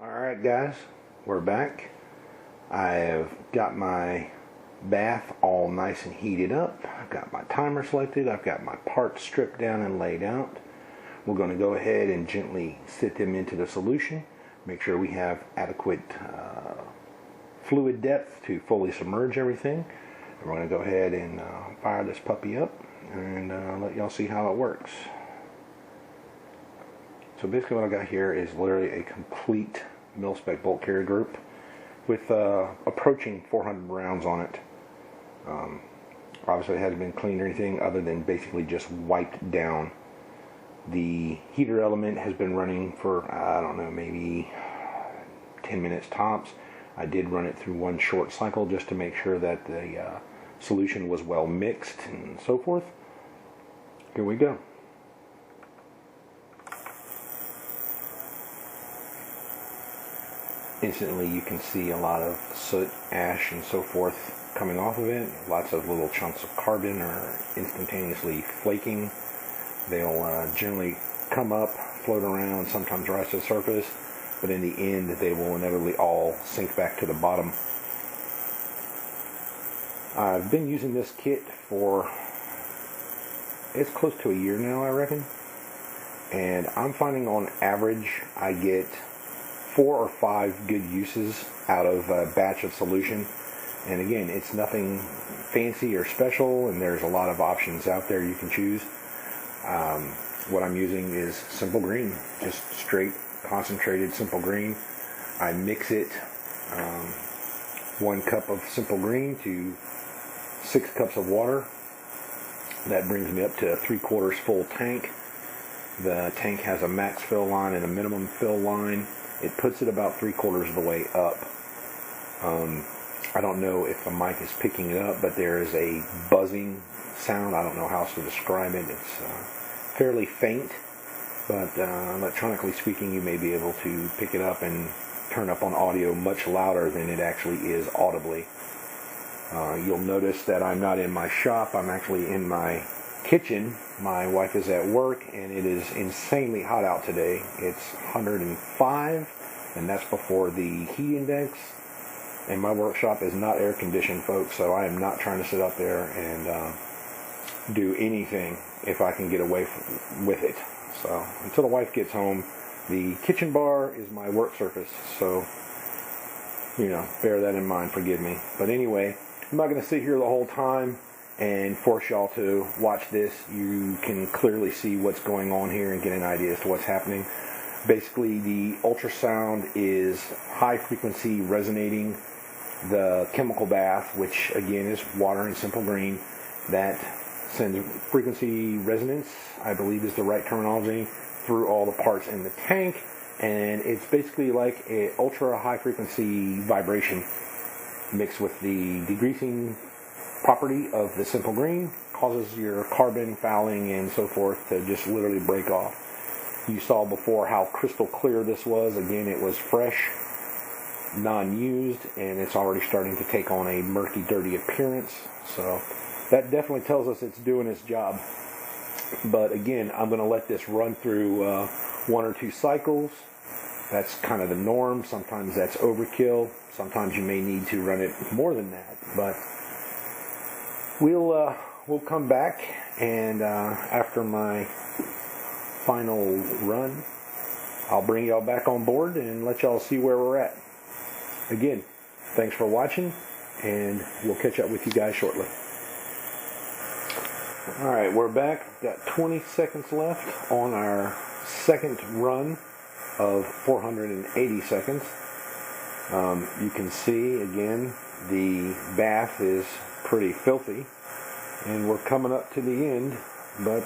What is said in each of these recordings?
Alright guys, we're back. I have got my bath all nice and heated up. I've got my timer selected. I've got my parts stripped down and laid out. We're going to go ahead and gently sit them into the solution. Make sure we have adequate fluid depth to fully submerge everything. And we're going to go ahead and fire this puppy up and let y'all see how it works. So basically what I got here is literally a complete mil-spec bolt carrier group with approaching 400 rounds on it. Obviously it hasn't been cleaned or anything other than basically just wiped down. The heater element has been running for, I don't know, maybe 10 minutes tops. I did run it through one short cycle just to make sure that the solution was well mixed and so forth. Here we go. Instantly you can see a lot of soot, ash, and so forth coming off of it. Lots of little chunks of carbon are instantaneously flaking. They'll generally come up, float around, sometimes rise to the surface, but in the end they will inevitably all sink back to the bottom. I've been using this kit for, it's close to a year now, I reckon, and I'm finding on average I get 4 or 5 good uses out of a batch of solution. And again, it's nothing fancy or special, and there's a lot of options out there you can choose. What I'm using is simple green, just straight concentrated simple green. I mix it 1 cup of simple green to 6 cups of water. That brings me up to a 3/4 full tank. The tank has a max fill line and a minimum fill line. It puts it about 3/4 of the way up. I don't know if the mic is picking it up, but there is a buzzing sound. I don't know how else to describe it. It's fairly faint, but electronically speaking, you may be able to pick it up and turn up on audio much louder than it actually is audibly. You'll notice that I'm not in my shop. I'm actually in my kitchen. My wife is at work, and it is insanely hot out today. It's 105, and that's before the heat index. And my workshop is not air conditioned, folks, so I am not trying to sit up there and do anything if I can get away with it. So until the wife gets home, the kitchen bar is my work surface, so bear that in mind. Forgive me. But anyway, I'm not going to sit here the whole time and force y'all to watch this. You can clearly see what's going on here and get an idea as to what's happening. Basically, the ultrasound is high frequency resonating the chemical bath, which again is water and simple green. That sends frequency resonance, I believe is the right terminology, through all the parts in the tank, and it's basically like a ultra high frequency vibration mixed with the degreasing property of the simple green, causes your carbon fouling and so forth to just literally break off. You saw before how crystal clear this was. Again, it was fresh, non-used, and it's already starting to take on a murky, dirty appearance. So that definitely tells us it's doing its job. But again, I'm going to let this run through 1 or 2 cycles. That's kind of the norm. Sometimes that's overkill. Sometimes you may need to run it more than that. But we'll come back, and after my final run, I'll bring y'all back on board and let y'all see where we're at. Again, thanks for watching, and we'll catch up with you guys shortly. Alright, we're back. Got 20 seconds left on our second run of 480 seconds. You can see, again, the bath is pretty filthy, and we're coming up to the end, but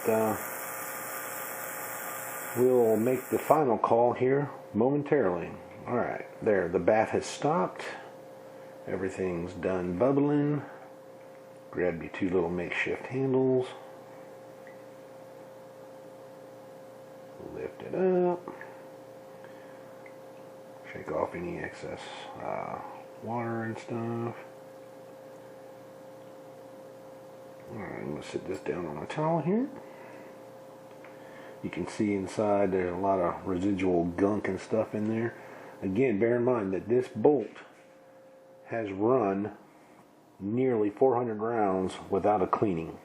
we'll make the final call here momentarily. Alright, there, the bath has stopped. Everything's done bubbling. Grab your 2 little makeshift handles. Lift it up. Shake off any excess water and stuff. Alright, I'm going to sit this down on a towel here. You can see inside there's a lot of residual gunk and stuff in there. Again, bear in mind that this bolt has run nearly 400 rounds without a cleaning.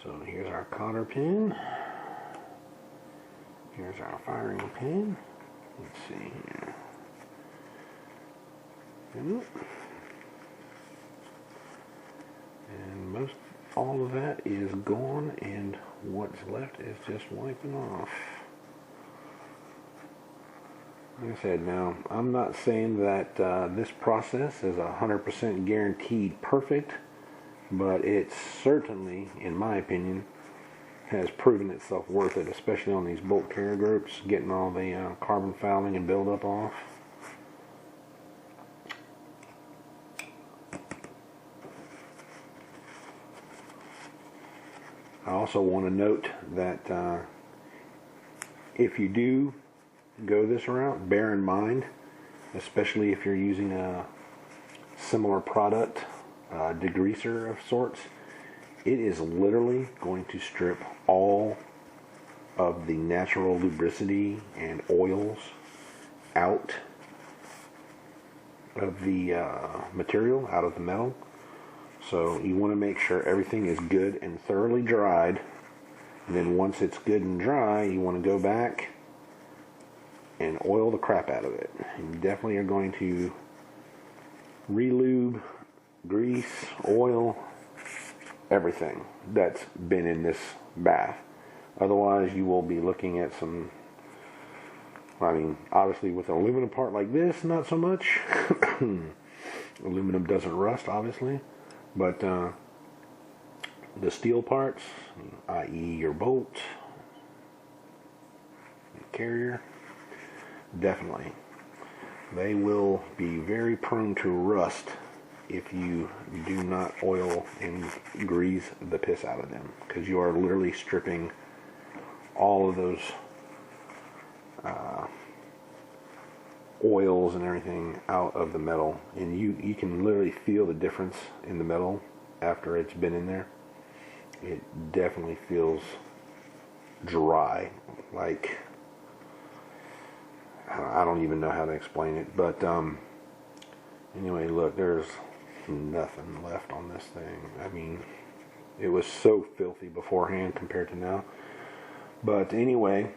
So here's our cotter pin. Here's our firing pin. Let's see here. And most all of that is gone, and what's left is just wiping off. Like I said, now I'm not saying that this process is 100% guaranteed perfect, but it certainly, in my opinion, has proven itself worth it, especially on these bolt carrier groups, getting all the carbon fouling and buildup off. I also want to note that if you do go this route, bear in mind, especially if you're using a similar product, degreaser of sorts, it is literally going to strip all of the natural lubricity and oils out of the material, out of the metal. So you want to make sure everything is good and thoroughly dried. And then once it's good and dry, you want to go back and oil the crap out of it. And you definitely are going to re-lube, grease, oil, everything that's been in this bath. Otherwise, you will be looking at some, I mean, obviously with an aluminum part like this, not so much. Aluminum doesn't rust, obviously. But the steel parts, i.e. your bolt, carrier, definitely, they will be very prone to rust if you do not oil and grease the piss out of them, because you are literally stripping all of those oils and everything out of the metal, and you can literally feel the difference in the metal after it's been in there. It definitely feels dry, like, I don't even know how to explain it, but anyway, look, there's nothing left on this thing. I mean, it was so filthy beforehand compared to now. But anyway,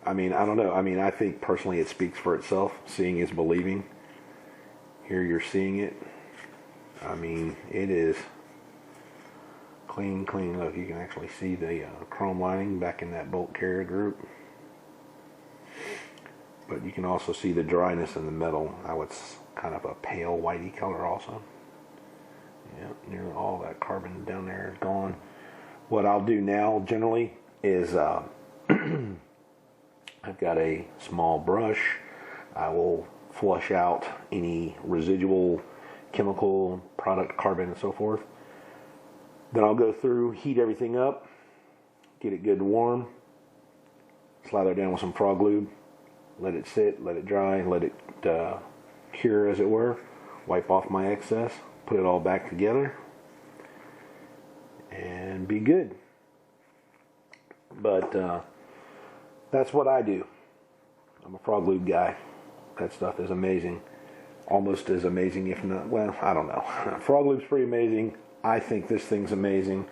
I mean, I don't know. I mean, I think personally it speaks for itself. Seeing is believing. Here you're seeing it. I mean, it is clean, clean. Look, you can actually see the chrome lining back in that bolt carrier group. But you can also see the dryness in the metal. How it's kind of a pale whitey color also. Yeah, nearly all that carbon down there is gone. What I'll do now generally is I've got a small brush. I will flush out any residual chemical, product, carbon, and so forth. Then I'll go through, heat everything up, get it good and warm, slather it down with some frog lube, let it sit, let it dry, let it cure, as it were, wipe off my excess, put it all back together, and be good. But that's what I do. I'm a frog lube guy. That stuff is amazing. Almost as amazing, if not, well, I don't know. Frog lube's pretty amazing. I think this thing's amazing.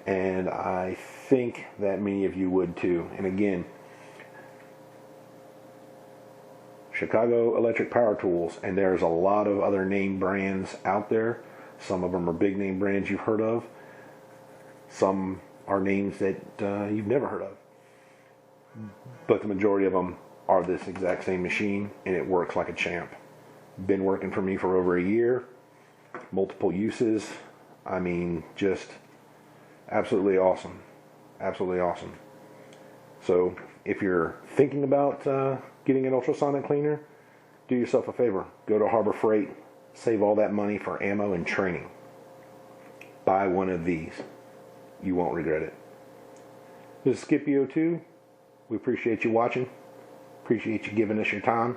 And I think that many of you would too. And again, Chicago Electric Power Tools, and there's a lot of other name brands out there. Some of them are big name brands you've heard of. Some are names that you've never heard of. But the majority of them are this exact same machine, and it works like a champ. Been working for me for over a year. Multiple uses. I mean, just absolutely awesome. Absolutely awesome. So if you're thinking about getting an ultrasonic cleaner, do yourself a favor. Go to Harbor Freight. Save all that money for ammo and training. Buy one of these. You won't regret it. This is Skipio2. We appreciate you watching. Appreciate you giving us your time.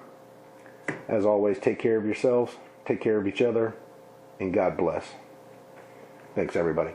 As always, take care of yourselves, take care of each other, and God bless. Thanks, everybody.